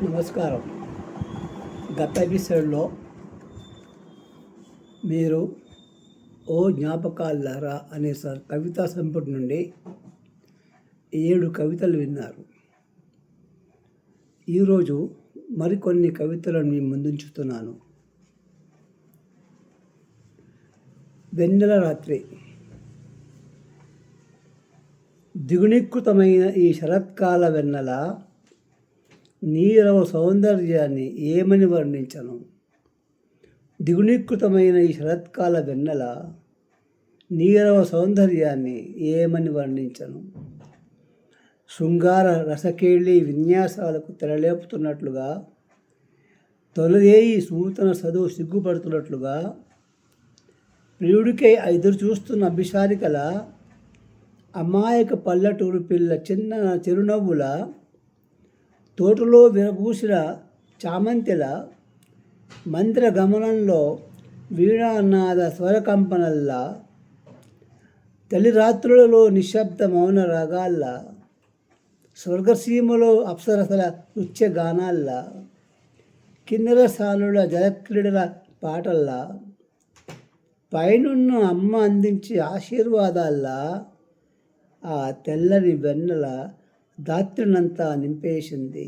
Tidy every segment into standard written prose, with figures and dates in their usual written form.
నమస్కారం. గత ఎపిసోడ్లో మీరు ఓ జ్ఞాపకాలారా అనే కవితా సంపుటి నుండి 7 కవితలు విన్నారు. ఈరోజు మరికొన్ని కవితలను మీ ముందుంచుతున్నాను. వెన్నెల రాత్రి. దిగునీకృతమైన ఈ శరత్కాల వెన్నెల నీరవ సౌందర్యాన్ని ఏమని వర్ణించను. దిగునీకృతమైన ఈ శరత్కాల వెన్నెల నీరవ సౌందర్యాన్ని ఏమని వర్ణించను. శృంగార రసకేళి విన్యాసాలకు తెరలేపుతున్నట్లుగా, తొలదేయి సూతన చదువు సిగ్గుపడుతున్నట్లుగా, ప్రియుడికై ఎదురు చూస్తున్న అభిసారికల, అమాయక పల్లెటూరు పిల్ల చిన్న చిరునవ్వుల, తోటలో విరబూసిన చామంతిల, మందిర గమనంలో వీణానాద స్వరకంపనల్లా, తొలిరాత్రులలో నిశ్శబ్ద మౌన రాగాల్లా, స్వర్గసీమలో అప్సరసల నృత్యగానాల్లా, కిన్నెరసానుల జలక్రీడల పాటల్లా, పైనున్న అమ్మ అందించే ఆశీర్వాదాల్లా ఆ తెల్లని వెన్నెల దాత్రినంతా నింపేసింది.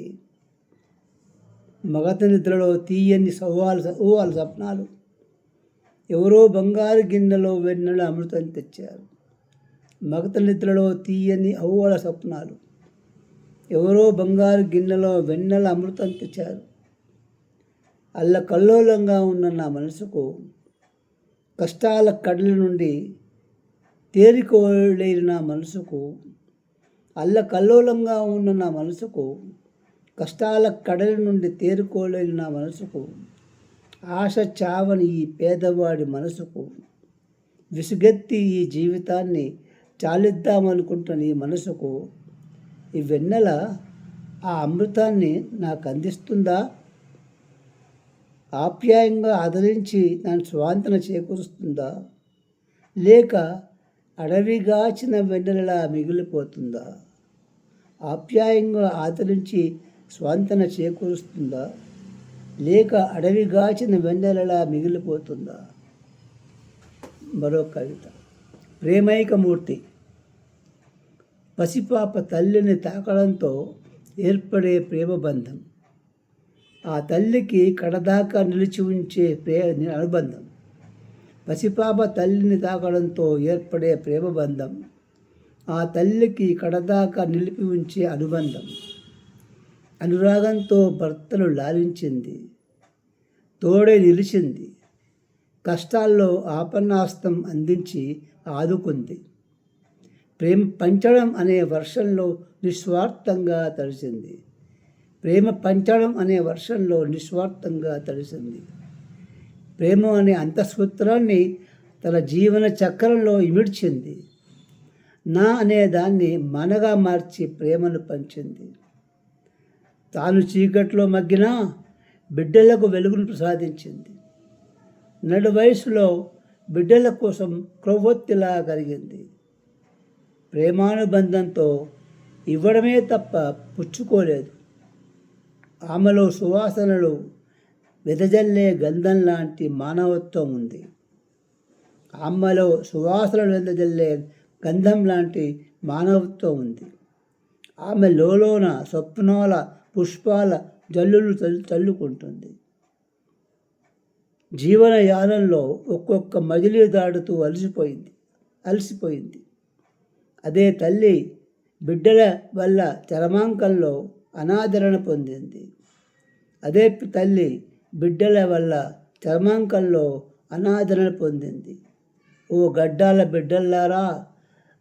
మగత నిద్రలో తీయని ఊహల స్వప్నాలు. ఎవరో బంగారు గిన్నెలో వెన్నెల అమృతం తెచ్చారు. మగత నిద్రలో తీయని ఊహల స్వప్నాలు. ఎవరో బంగారు గిన్నెలో వెన్నెల అమృతం తెచ్చారు. అల్లకల్లోలంగా ఉన్న నా మనసుకు, కష్టాల కడల నుండి తేరుకోలేని నా మనసుకు, అల్లకల్లోలంగా ఉన్న నా మనసుకు, కష్టాల కడలి నుండి తేరుకోలేని నా మనసుకు, ఆశ చావని ఈ పేదవాడి మనసుకు, విసుగెత్తి ఈ జీవితాన్ని చాలిద్దామనుకుంటున్న ఈ మనసుకు, ఈ వెన్నెల ఆ అమృతాన్ని నాకు అందిస్తుందా? ఆప్యాయంగా ఆదరించి నన్ను స్వాంతన చేకూరుస్తుందా? లేక అడవిగాచిన వెన్నెలలా మిగిలిపోతుందా? ఆప్యాయంగా ఆదరించి స్వాంతన చేకూరుస్తుందా? లేక అడవిగాచిన వెన్నెలలా మిగిలిపోతుందా? మరో కవిత. ప్రేమైకమూర్తి. పసిపాప తల్లిని తాకడంతో ఏర్పడే ప్రేమబంధం, ఆ తల్లికి కడదాకా నిలిచి ఉంచే అనుబంధం. పసిపాప తల్లిని తాకడంతో ఏర్పడే ప్రేమబంధం, ఆ తల్లికి కడదాకా నిలిపి ఉంచే అనుబంధం. అనురాగంతో భర్తను లాలించింది, తోడే నిలిచింది, కష్టాల్లో ఆపన్నాస్తం అందించి ఆదుకుంది. ప్రేమ పంచడం అనే వర్షంలో నిస్వార్థంగా తడిసింది. ప్రేమ పంచడం అనే వర్షంలో నిస్వార్థంగా తడిసింది. ప్రేమ అనే అంతఃసూత్రాన్ని తన జీవన చక్రంలో ఇమిడ్చింది. నా అనే దాన్ని మనగా మార్చి ప్రేమను పంచింది. తాను చీకట్లో మగ్గినా బిడ్డలకు వెలుగును ప్రసాదించింది. నడు వయసులో బిడ్డల కోసం క్రొవ్వొత్తిలా కరిగింది. ప్రేమానుబంధంతో ఇవ్వడమే తప్ప పుచ్చుకోలేదు. ఆమెలో సువాసనలు వెదజల్లే గంధం లాంటి మానవత్వం ఉంది. ఆమెలో సువాసనలు వెదజల్లే గంధం లాంటి మానవత్వం ఉంది. ఆమె లోలోన స్వప్నాల పుష్పాల జల్లులు చల్లుకుంటుంది. జీవన యానంలో ఒక్కొక్క మజిలీ దాడుతూ అలసిపోయింది. అదే తల్లి బిడ్డల వల్ల చరమాంకంలో అనాదరణ పొందింది. అదే తల్లి బిడ్డల వల్ల చర్మాంకంలో అనాదరణ పొందింది. ఓ గడ్డాల బిడ్డల్లారా,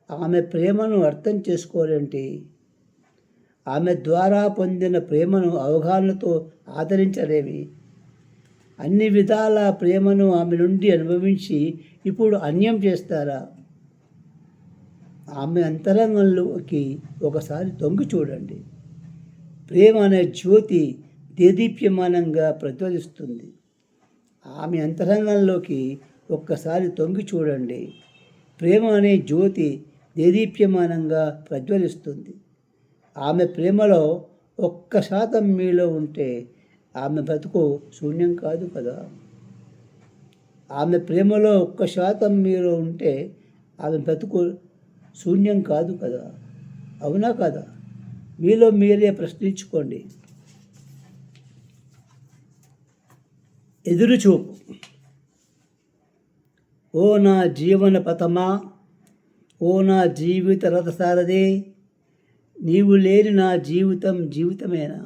ఆమె ప్రేమను అర్థం చేసుకోలేంటి? ఆమె ద్వారా పొందిన ప్రేమను అవగాహనతో ఆదరించలేవి. అన్ని విధాల ప్రేమను ఆమె నుండి అనుభవించి ఇప్పుడు అన్యం చేస్తారా? ఆమె అంతరంగంలోకి ఒకసారి తొంగి చూడండి. ప్రేమ అనే జ్యోతి దేదీప్యమానంగా ప్రజ్వలిస్తుంది. ఆమె అంతరంగంలోకి ఒక్కసారి తొంగి చూడండి. ప్రేమ అనే జ్యోతి దేదీప్యమానంగా ప్రజ్వలిస్తుంది. ఆమె ప్రేమలో 1% మీలో ఉంటే ఆమె బ్రతుకు శూన్యం కాదు కదా. ఆమె ప్రేమలో 1% మీలో ఉంటే ఆమె బ్రతుకు శూన్యం కాదు కదా. అవునా కదా? మీలో మీరే ప్రశ్నించుకోండి. ఎదురుచూపు. ఓ నా జీవన పథమా, ఓ నా జీవిత రథసారథి, నీవు లేని నా జీవితం జీవితమేనా?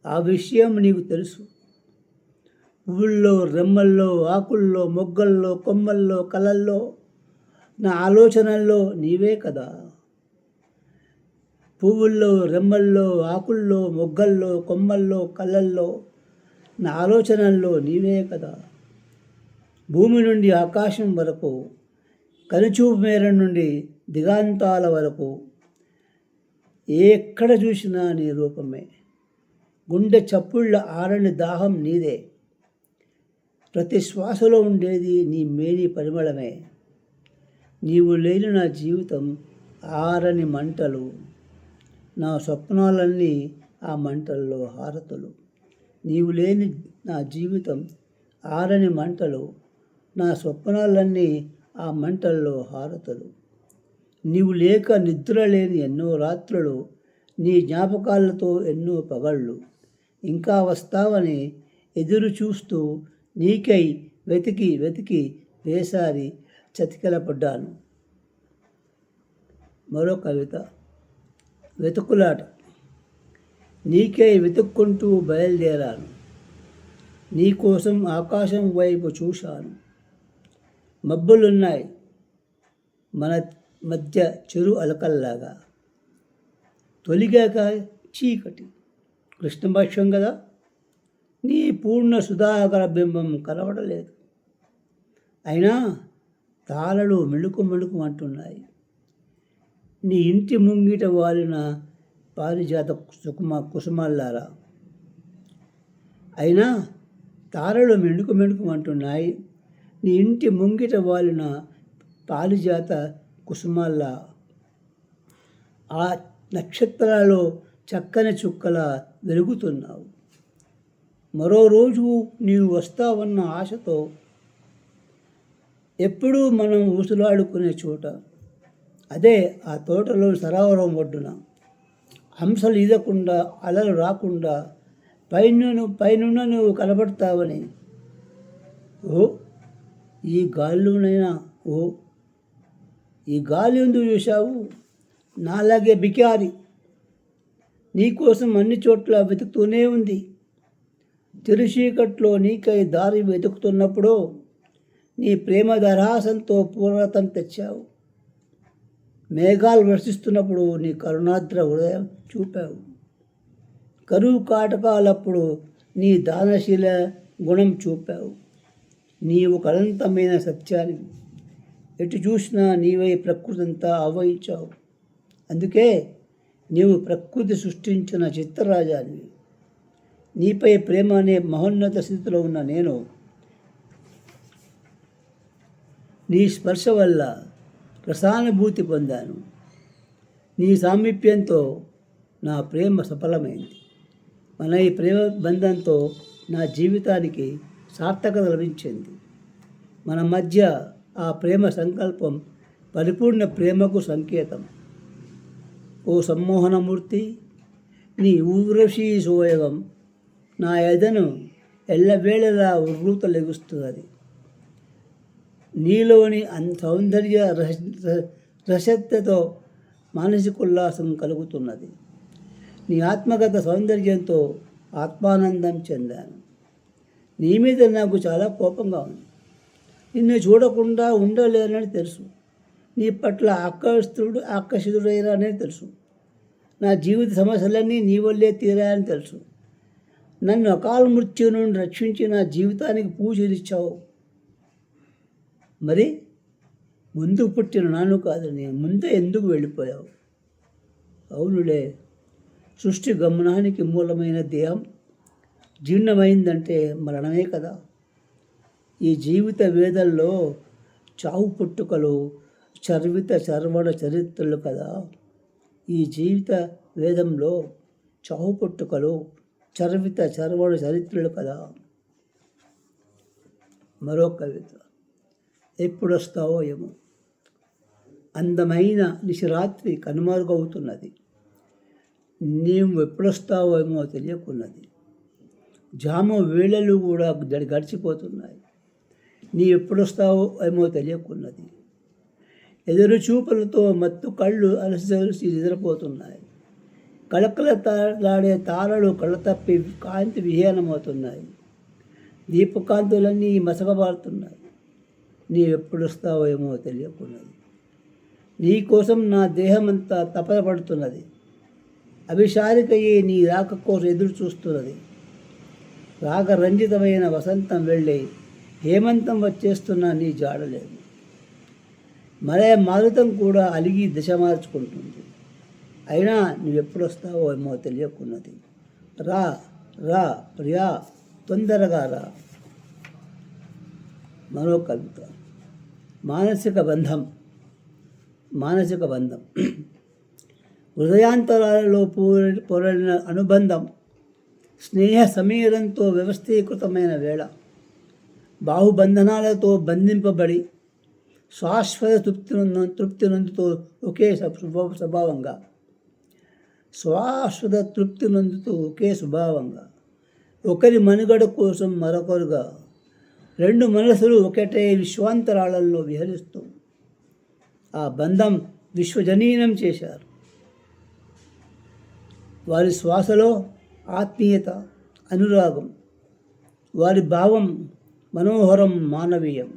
ఆ విషయం నీకు తెలుసు. పువ్వుల్లో, రెమ్మల్లో, ఆకుల్లో, మొగ్గల్లో, కొమ్మల్లో, కలల్లో, నా ఆలోచనల్లో నీవే కదా. పువ్వుల్లో, రెమ్మల్లో, ఆకుల్లో, మొగ్గల్లో, కొమ్మల్లో, కళ్ళల్లో, నా ఆలోచనల్లో నీవే కదా. భూమి నుండి ఆకాశం వరకు, కనుచూపు మేర నుండి దిగాంతాల వరకు ఎక్కడ చూసినా నీ రూపమే. గుండె చప్పుళ్ళ ఆరని దాహం నీదే. ప్రతి శ్వాసలో ఉండేది నీ మేని పరిమళమే. నీవు లేని నా జీవితం ఆరని మంటలు, నా స్వప్నాలన్నీ ఆ మంటల్లో హారతులు. నీవు లేని నా జీవితం ఆరని మంటలు, నా స్వప్నాలన్నీ ఆ మంటల్లో హారతులు. నీవు లేక నిద్ర లేని ఎన్నో రాత్రులు, నీ జ్ఞాపకాలతో ఎన్నో పగళ్ళు. ఇంకా వస్తావని ఎదురు చూస్తూ నీకై వెతికి వెతికి వేసారి చతికిలపడ్డాను. మరో కవిత. వెతుకులాట. నీకై వెతుక్కుంటూ బయలుదేరాను, నీకోసం ఆకాశం వైపు చూశాను. మబ్బులున్నాయి మన మధ్య చెరు అలకల్లాగా, తొలిగాక చీకటి. కృష్ణపక్షం కదా, నీ పూర్ణ సుధాకర బింబం కనబడలేదు. అయినా తాళలు మిణుకు మిణుకు అంటున్నాయి. నీ ఇంటి ముంగిట వాలిన పారిజాత కుసుమాల్లారా. అయినా తారలు మిణుకు మిణుకు అంటున్నాయి. నీ ఇంటి ముంగిట వాలిన పారిజాత కుసుమాల్లా. ఆ నక్షత్రాలలో చక్కని చుక్కల వెలుగుతున్నావు. మరో రోజు నీవు వస్తావన్న ఆశతో ఎప్పుడూ మనం ఊసులాడుకునే చోట, అదే ఆ తోటలో సరోవరం ఒడ్డున, హంసలు ఈదకుండా అలలు రాకుండా పైనున్న నువ్వు కనబడతావని. ఓ ఈ గాలిలోనైనా, ఓ ఈ గాలి ఎందుకు చూశావు? నాలాగే బికారి నీకోసం అన్ని చోట్ల వెతుకుతూనే ఉంది. తిరుచీకట్లో నీకై దారి వెతుకుతున్నప్పుడు నీ ప్రేమ దరహాసంతో పూర్వతం తెచ్చావు. మేఘాలు వర్షిస్తున్నప్పుడు నీ కరుణాద్ర హృదయం చూపావు. కరువు కాటకాలప్పుడు నీ దానశీల గుణం చూపావు. నీవు అనంతమైన సత్యానివి. ఎటు చూసినా నీవై ప్రకృతి అంతా ఆవహించావు. అందుకే నీవు ప్రకృతి సృష్టించిన చిత్రరాజానివి. నీపై ప్రేమ అనే మహోన్నత స్థితిలో ఉన్న నేను నీ స్పర్శ వల్ల రసానుభూతి పొందాను. నీ సామీప్యంతో నా ప్రేమ సఫలమైంది. మన ఈ ప్రేమ బంధంతో నా జీవితానికి సార్థకత లభించింది. మన మధ్య ఆ ప్రేమ సంకల్పం పరిపూర్ణ ప్రేమకు సంకేతం. ఓ సమ్మోహనమూర్తి, నీ ఊర్వశీ సోయగం నా ఎదను ఎల్లవేళలా ఉర్రూతలెగుస్తున్నది. నీలోని సౌందర్య రసత్యతో మానసిక ఉల్లాసం కలుగుతున్నది. నీ ఆత్మగత సౌందర్యంతో ఆత్మానందం చెందాను. నీ మీద నాకు చాలా కోపంగా ఉంది. నిన్ను చూడకుండా ఉండలేనని తెలుసు. నీ పట్ల ఆకర్షితుడైనానని తెలుసు. నా జీవిత సమస్యలన్నీ నీ వల్లే తీరాయని తెలుసు. నన్ను అకాల మృత్యు నుండి రక్షించి నా జీవితానికి పూజలిచ్చావు. మరి ముందు పుట్టిన నాను కాదని ముందే ఎందుకు వెళ్ళిపోయావు? అవునులే, సృష్టి గమనానికి మూలమైన దేహం జీర్ణమైందంటే మరణమే కదా. ఈ జీవిత వేదల్లో చావు పుట్టుకలు చర్విత చర్వణ చరిత్రలు కదా. ఈ జీవిత వేదంలో చావు పుట్టుకలు చర్విత చరవడు చరిత్రలు కదా. మరో కవిత. ఎప్పుడొస్తావో ఏమో, అందమైన నిశరాత్రి కనుమరుగవుతున్నది. నీవు ఎప్పుడొస్తావో ఏమో తెలియకున్నది. జాము వేళలు కూడా గడిచిపోతున్నాయి. నీ ఎప్పుడొస్తావో ఏమో తెలియకున్నది. ఎదురు చూపులతో మత్తు కళ్ళు అలసి నిద్రపోతున్నాయి. కళకళలాడే తారలు కళ్ళ తప్పి కాంతి విహీనమవుతున్నాయి. దీపకాంతులన్నీ మసకబారుతున్నాయి. నీ ఎప్పుడొస్తావో ఏమో తెలియకున్నది. నీ కోసం నా దేహమంతా తపనపడుతున్నది. అభిషారికయ్యే నీ రాక కోసం ఎదురు చూస్తున్నది. రాగరంజితమైన వసంతం వెళ్ళి హేమంతం వచ్చేస్తున్నా నీ జాడలేదు. మరే మారుతం కూడా అలిగి దిశ మార్చుకుంటుంది. అయినా నువ్వెప్పుడొస్తావో ఏమో తెలియకున్నది. రా రా ప్రియా, తొందరగా రా. మరో కవిత. మానసిక బంధం. హృదయాంతరాలలో పొరలిన అనుబంధం స్నేహ సమీరంతో వ్యవస్థీకృతమైన వేళ. బాహుబంధనాలతో బంధింపబడి శాశ్వత తృప్తి నందుతో ఒకే స్వభావంగా ఒకరి మనుగడ కోసం మరొకరుగా రెండు మనసులు ఒకటే విశ్వాంతరాళంలో విహరిస్తూ ఆ బంధం విశ్వజనీనం చేశారు. వారి శ్వాసలో ఆత్మీయత, అనురాగం. వారి భావం మనోహరం, మానవీయం.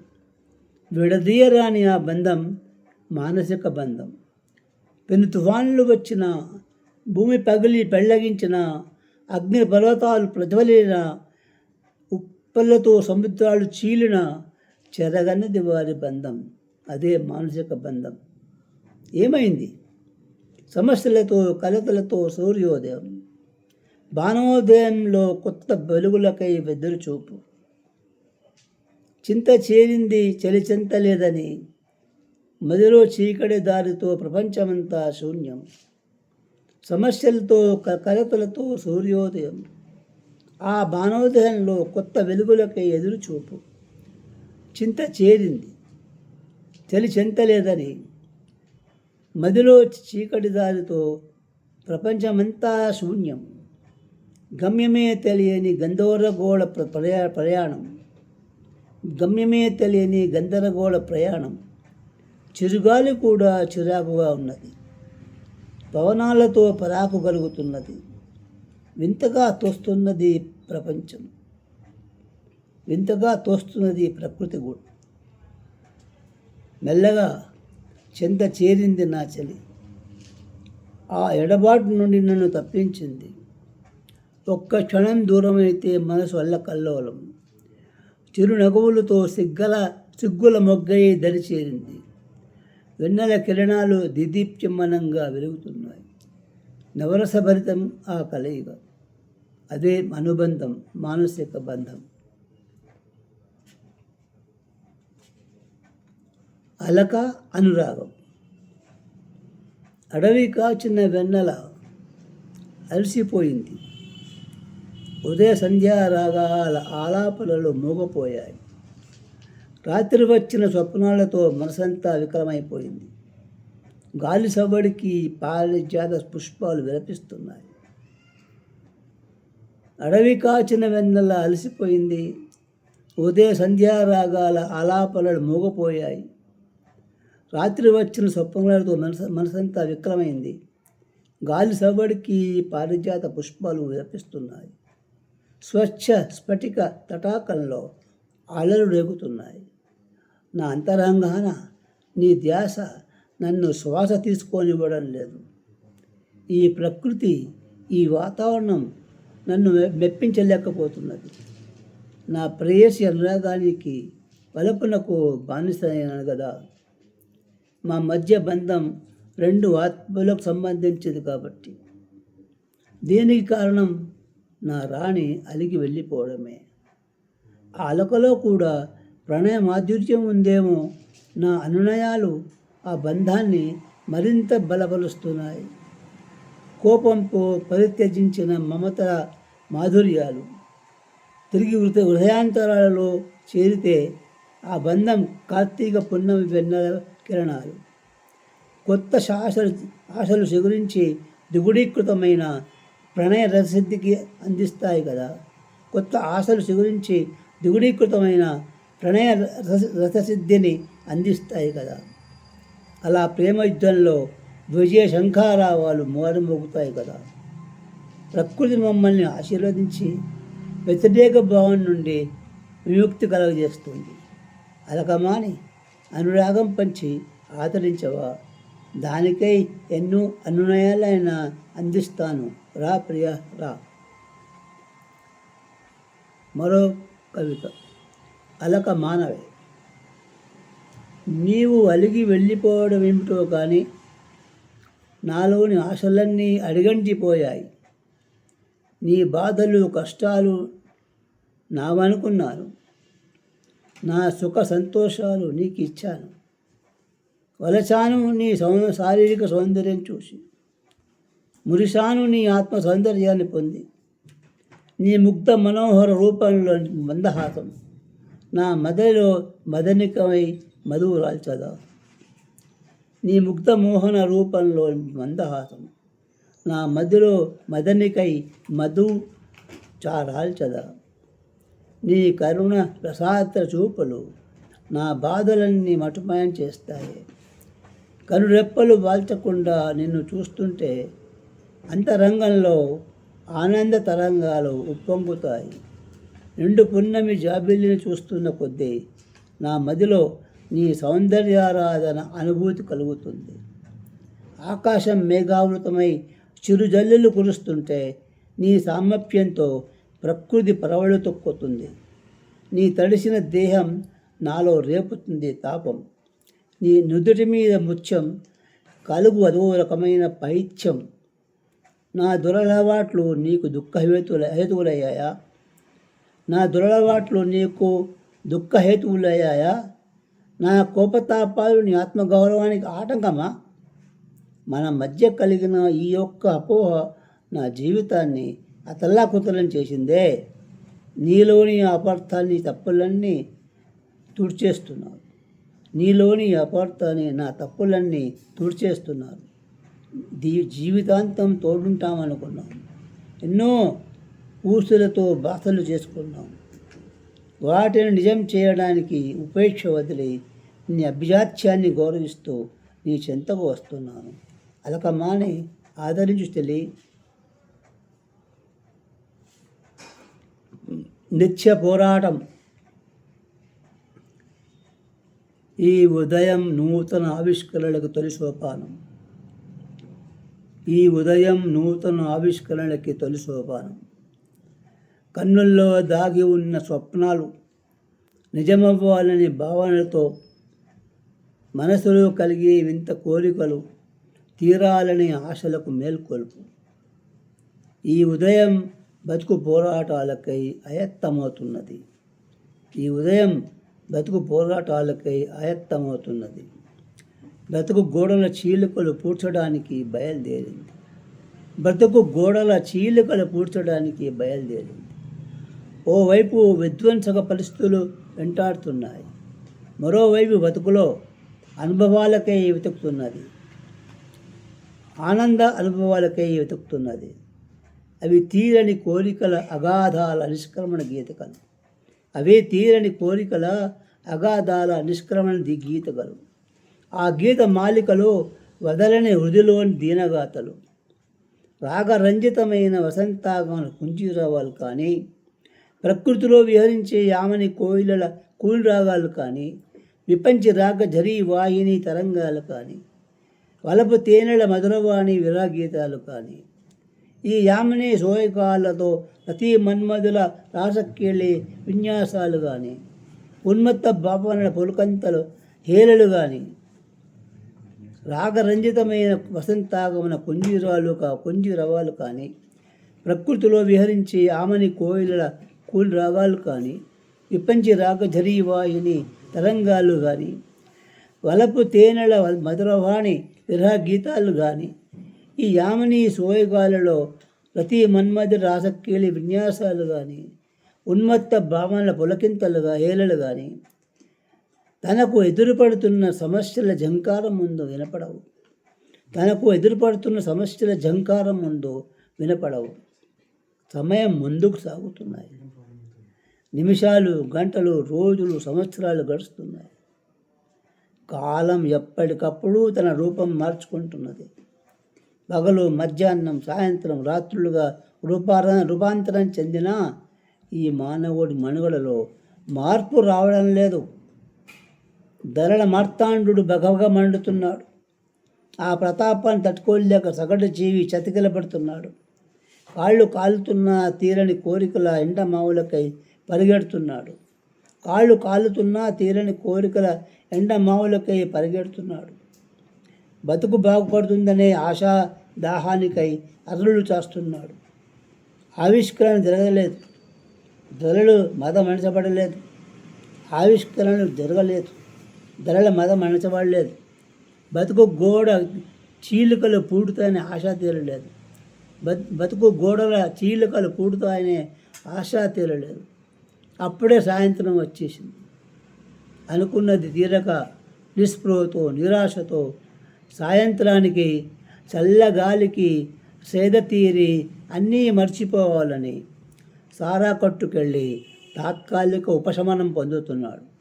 విడదీయరాని ఆ బంధం మానసిక బంధం. పెను తుఫాన్లు వచ్చిన, భూమి పగిలి పెళ్ళగించిన, అగ్ని పర్వతాలు ప్రజ్వలిన, ఉప్పలతో సముద్రాలు చీలిన చెరగన్నది వారి బంధం. అదే మానసిక బంధం. ఏమైంది? సమస్యలతో, కలతలతో సూర్యోదయం, బాణోదయంలో కొత్త వెలుగులకై ఎదురుచూపు. చింత చేరింది చలి చింతలేదని, మదిలో చీకటి దారితో ప్రపంచమంతా శూన్యం. సమస్యలతో, కలతలతో సూర్యోదయం, ఆ బాణోదయంలో కొత్త వెలుగులకై ఎదురుచూపు. చింత చేరింది చలి చింతలేదని, మదిలో చీకటి దారితో ప్రపంచమంతా శూన్యం. గమ్యమే తెలియని గందరగోళ ప్రయాణం. చిరుగాలి కూడా చిరాకుగా ఉన్నది. పవనాలతో పరాకు కలుగుతున్నది. వింతగా తోస్తున్నది ప్రపంచం. వింతగా తోస్తున్నది ప్రకృతి కూడా. మెల్లగా చెంత చేరింది నా చలి. ఆ ఎడబాటు నుండి నన్ను తప్పించింది. ఒక్క క్షణం దూరమైతే మనసు అల్లకల్లోలం. చిరునగవులతో సిగ్గుల మొగ్గై దరిచేరింది. వెన్నెల కిరణాలు దిదీప్యమనంగా వెలుగుతున్నాయి. నవరసభరితం ఆ కలయిక. అదే అనుబంధం, మానసిక బంధం. అలక, అనురాగం. అడవి కాచిన వెన్నెల అలసిపోయింది. ఉదయ సంధ్యారాగాల ఆలాపనలు మూగపోయాయి. రాత్రి వచ్చిన స్వప్నాలతో మనసంతా వికలమైపోయింది. గాలి సవ్వడికి పారిజాత పుష్పాలు విలపిస్తున్నాయి. అడవి కాచిన వెన్నెల అలసిపోయింది. ఉదయ సంధ్యారాగాల ఆలాపనలు మూగపోయాయి. రాత్రి వచ్చిన స్వప్నాలతో మనసంతా వికలమైంది. గాలి సవ్వడికి పారిజాత పుష్పాలు విలపిస్తున్నాయి. స్వచ్ఛ స్ఫటిక తటాకంలో అలలు రేగుతున్నాయి. నా అంతరంగాన నీ ధ్యాస నన్ను శ్వాస తీసుకోనివ్వడం లేదు. ఈ ప్రకృతి, ఈ వాతావరణం నన్ను మెప్పించలేకపోతున్నది. నా ప్రేయసి అనురాగానికి, వలపునకు బానిసైనాను కదా. మా మధ్య బంధం రెండు ఆత్మలకు సంబంధించింది కాబట్టి. దీనికి కారణం నా రాణి అలిగి వెళ్ళిపోవడమే. ఆ అలకలో కూడా ప్రణయ మాధుర్యం ఉందేమో. నా అనునయాలు ఆ బంధాన్ని మరింత బలపరుస్తున్నాయి. కోపంతో పరిత్యజించిన మమతల మాధుర్యాలు తిరిగి హృదయాంతరాలలో చేరితే ఆ బంధం కార్తీక పున్నమి వెన్నెల కిరణాలు. కొత్త ఆశలు చిగురించి దిగుడీకృతమైన ప్రణయ రససిద్ధికి అందిస్తాయి కదా. కొత్త ఆశలు చిగురించి దిగుడీకృతమైన ప్రణయ రససిద్ధిని అందిస్తాయి కదా. అలా ప్రేమ యుద్ధంలో విజయ శంఖారావాలు మోగుతాయి కదా. ప్రకృతి మమ్మల్ని ఆశీర్వదించి వ్యతిరేక భావం నుండి విముక్తి కలుగజేస్తుంది. అలకమాని అనురాగం పంచి ఆదరించవా, దానికై ఎన్నో అనునయాలైనా అందిస్తాను, రా ప్రియ రా. మరో కవిత. అలక మానవే, నీవు అలిగి వెళ్ళిపోవడం ఏమిటో కానీ నాలోని ఆశలన్నీ అడిగంటిపోయాయి. నీ బాధలు కష్టాలు నావనుకున్నాను, నా సుఖ సంతోషాలు నీకు ఇచ్చాను. వలచాను నీ శారీరక సౌందర్యం చూసి, మురిశాను నీ ఆత్మ సౌందర్యాన్ని పొంది. నీ ముగ్ధ మనోహర రూపంలో మందహాసం నా మదిలో మదనికమై మధువు రాల్చదా. నీ ముగ్ధ మోహన రూపంలో మందహాసం నా మదిలో మదనికై మధు చారాల్చదా. నీ కరుణ ప్రసాద చూపులు నా బాధలన్నీ మటుమాయం చేస్తాయి. కనురెప్పలు వాల్చకుండా నిన్ను చూస్తుంటే అంతరంగంలో ఆనంద తరంగాలు ఉప్పొంగుతాయి. నిండు పున్నమి జాబిల్లిని చూస్తున్న కొద్దీ నా మదిలో నీ సౌందర్యారాధన అనుభూతి కలుగుతుంది. ఆకాశం మేఘావృతమై చిరుజల్లులు కురుస్తుంటే నీ సామర్థ్యంతో ప్రకృతి పరవళ్ళు తొక్కుతుంది. నీ తడిసిన దేహం నాలో రేపుతుంది తాపం. నీ నుదుటి మీద ముత్యం కలుగు అదో రకమైన పైత్యం. నా దురలవాట్లు నీకు హేతువులయ్యాయా? నా దురలవాట్లు నీకు దుఃఖహేతువులయ్యాయా? నా కోపతాపాలు నీ ఆత్మగౌరవానికి ఆటంకమా? మన మధ్య కలిగిన ఈ యొక్క అపోహ నా జీవితాన్ని అతల్లాకుతలం చేసిందే. నీలోని అపార్థాన్ని తప్పులన్నీ తుడిచేస్తున్నారు. నీలోని అపార్థాన్ని నా తప్పులన్నీ తుడిచేస్తున్నారు. జీవితాంతం తోడుంటామనుకున్నాం. ఎన్నో ఊసులతో బాధలు చేసుకున్నాం. వాటిని నిజం చేయడానికి ఉపేక్ష వదిలి నీ అభిజాత్యాన్ని గౌరవిస్తూ నీ చెంతకు వస్తున్నాను. అలక మాని ఆదరించు తెలి. నిత్య పోరాటం. ఈ ఉదయం నూతన ఆవిష్కరణలకు తొలి సోపానం. ఈ ఉదయం నూతన ఆవిష్కరణలకి తొలి సోపానం. కన్నుల్లో దాగి ఉన్న స్వప్నాలు నిజమవ్వాలని భావనలతో మనసులో కలిగే వింత కోరికలు తీరాలని ఆశలకు మేల్కొల్పు. ఈ ఉదయం బతుకు పోరాటాలకై అయత్తమవుతున్నది. ఈ ఉదయం బతుకు పోరాటాలకై అయత్తమవుతున్నది. బ్రతుకు గోడల చీలికలు పూడ్చడానికి బయలుదేరింది. బ్రతుకు గోడల చీలికలు పూడ్చడానికి బయలుదేరింది. ఓవైపు విధ్వంసక పరిస్థితులు వెంటాడుతున్నాయి. మరోవైపు బతుకులో అనుభవాలకై వెతుకుతున్నది. ఆనంద అనుభవాలకై వెతుకుతున్నది. అవి తీరని కోరికల అగాధాల నిష్క్రమణ గీతకలు. అవే తీరని కోరికల అగాధాల నిష్క్రమణ గీతకలు. ఆ గీత మాలికలో వదలని హృదిలోని దీనగాథలు. రాగరంజితమైన వసంతాగమన కుంజీరావాలు కానీ, ప్రకృతిలో విహరించే యామని కోయిలల కూలి రాగాలు కానీ, విపంచి రాగ జరీ వాహిని తరంగాలు కానీ, వలపు తేనెల మధురవాణి విరాగీతాలు కానీ, ఈ యామిని సోయకాలతో ప్రతి మన్మధుల రాసక్కేళి విన్యాసాలు కానీ, ఉన్మత్త భావనల పొలుకంతలు హేళలు కానీ, రాగరంజితమైన వసంతాగమన కుంజీరవాలు కానీ, ప్రకృతిలో విహరించే ఆమని కోయిలల కూలి రాగాలు కానీ, విపంచి రాగ జరీవాహిని తరంగాలు కానీ, వలపు తేనెల మధురవాణి విరహ గీతాలు కానీ, ఈ యామిని సోయగాలలో ప్రతి మన్మధి రాసక్కిలి విన్యాసాలు కానీ ఉన్మత్త భావనల పులకింతలుగా హేళలు కానీ తనకు ఎదురుపడుతున్న సమస్యల జంకారం ముందు వినపడవు. సమయం ముందుకు సాగుతున్నాయి. నిమిషాలు, గంటలు, రోజులు, సంవత్సరాలు గడుస్తున్నాయి. కాలం ఎప్పటికప్పుడు తన రూపం మార్చుకుంటున్నది. పగలు, మధ్యాహ్నం, సాయంత్రం, రాత్రులుగా రూపాంతరం చెందిన ఈ మానవుడి మనుగడలో మార్పు రావడం లేదు. ధరల మార్తాండు బగబగ మండుతున్నాడు. ఆ ప్రతాపాన్ని తట్టుకోలేక సగటు జీవి చతికిలపడుతున్నాడు. కాళ్ళు కాలుతున్న తీరని కోరికల ఎండమావులకై పరిగెడుతున్నాడు. బతుకు బాగుపడుతుందనే ఆశా దాహానికై అరులు చాస్తున్నాడు. ఆవిష్కరణ జరగలేదు. ధరలు మదం అణచబడలేదు. ధరల మదం అణచబడలేదు. బతుకు గోడ చీలికలు పూడుతాయనే ఆశ తీరలేదు. బతుకు గోడల చీలికలు పూడుతాయనే ఆశ తీరలేదు. అప్పుడే సాయంత్రం వచ్చేసింది. అనుకున్నది తీరక నిస్పృహతో, నిరాశతో సాయంత్రానికి చల్లగాలికి సేద తీరి అన్నీ మర్చిపోవాలని సారా కొట్టుకెళ్ళి తాత్కాలిక ఉపశమనం పొందుతున్నాడు.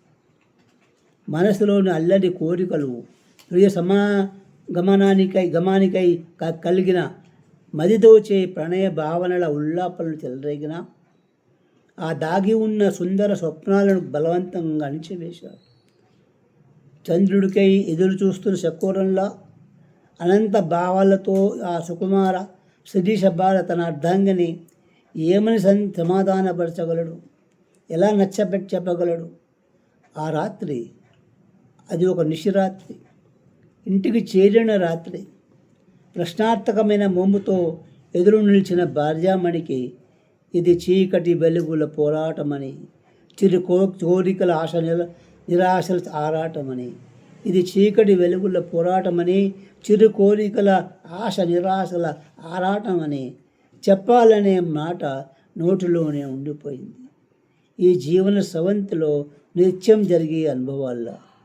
మనసులోని అల్లరి కోరికలు ప్రియ గమానికై కలిగిన మదిదోచే ప్రణయ భావనల ఉల్లాపనలు చెలరేగిన ఆ దాగి ఉన్న సుందర స్వప్నాలను బలవంతంగా అణిచివేశాడు. చంద్రుడికై ఎదురు చూస్తున్న శకూరంలా అనంత భావాలతో ఆ సుకుమార శిరీష బాల తన అర్ధాంగిని ఏమని సమాధానపరచగలడు? ఎలా చెప్పగలడు? ఆ రాత్రి అది ఒక నిశిరాత్రి. ఇంటికి చేరిన రాత్రి. ప్రశ్నార్థకమైన మోముతో ఎదురు నిలిచిన భార్యామణికి ఇది చీకటి వెలుగుల పోరాటమని, కోరికల నిరాశల ఆరాటమని, ఇది చీకటి వెలుగుల పోరాటమని, చిరు కోరికల ఆశ నిరాశల ఆరాటమని చెప్పాలనే మాట నోటిలోనే ఉండిపోయింది. ఈ జీవన స్రవంతిలో నిత్యం జరిగే అనుభవాల్లో